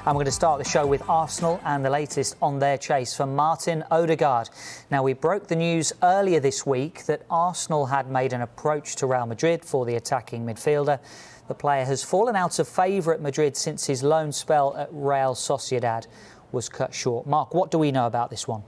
And we're going to start the show with Arsenal and the latest on their chase for Martin Odegaard. Now, we broke the news earlier this week that Arsenal had made an approach to Real Madrid for the attacking midfielder. The player has fallen out of favour at Madrid since his loan spell at Real Sociedad was cut short. Mark, what do we know about this one?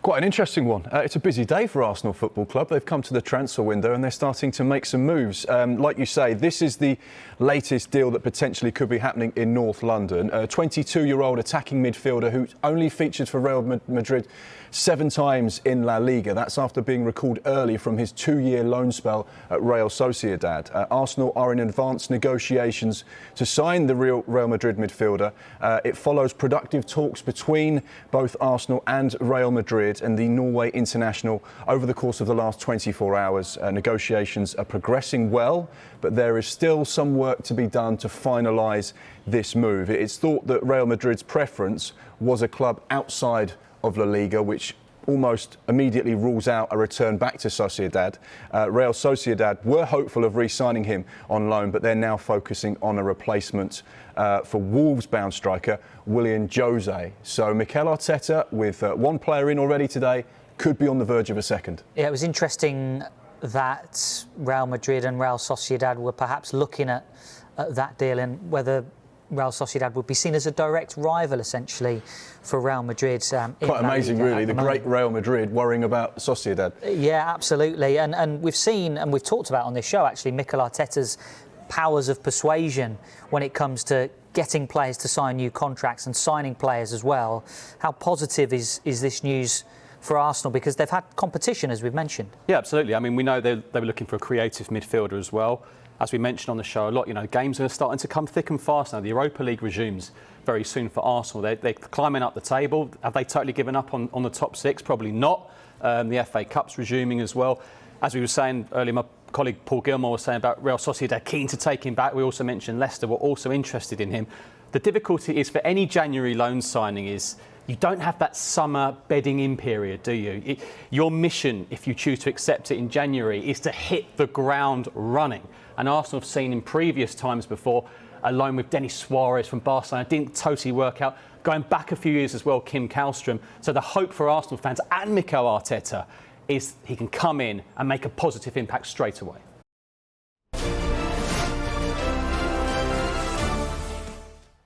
Quite an interesting one. It's a busy day for Arsenal Football Club. They've come to the transfer window and they're starting to make some moves. Like you say, this is the latest deal that potentially could be happening in North London. A 22-year-old attacking midfielder who only featured for Real Madrid 7 times in La Liga. That's after being recalled early from his 2-year loan spell at Real Sociedad. Arsenal are in advanced negotiations to sign the Real Madrid midfielder. It follows productive talks between both Arsenal and Real Madrid and the Norway international over the course of the last 24 hours. Negotiations are progressing well, but there is still some work to be done to finalise this move. It's thought that Real Madrid's preference was a club outside of La Liga, which almost immediately rules out a return back to Sociedad. Real Sociedad were hopeful of re-signing him on loan, but they're now focusing on a replacement for Wolves-bound striker Willian Jose. So Mikel Arteta, with one player in already today, could be on the verge of a second. Yeah, it was interesting that Real Madrid and Real Sociedad were perhaps looking at that deal and whether Real Sociedad would be seen as a direct rival, essentially, for Real Madrid. Quite amazing, really, the great Real Madrid worrying about Sociedad. Yeah, absolutely. And we've seen, and we've talked about on this show, actually, Mikel Arteta's powers of persuasion when it comes to getting players to sign new contracts and signing players as well. How positive is this news for Arsenal, because they've had competition, as we've mentioned? Yeah, absolutely. I mean, we know they were looking for a creative midfielder as well. As we mentioned on the show a lot, games are starting to come thick and fast now. The Europa League resumes very soon for Arsenal. They're climbing up the table. Have they totally given up on the top 6? Probably not. The FA Cup's resuming as well. As we were saying earlier, my colleague Paul Gilmore was saying about Real Sociedad keen to take him back. We also mentioned Leicester were also interested in him. The difficulty is for any January loan signing is you don't have that summer bedding in period, do you? Your mission, if you choose to accept it in January, is to hit the ground running. And Arsenal have seen in previous times before, a loan with Denis Suarez from Barcelona didn't totally work out. Going back a few years as well, Kim Kallstrom. So the hope for Arsenal fans and Mikel Arteta is he can come in and make a positive impact straight away.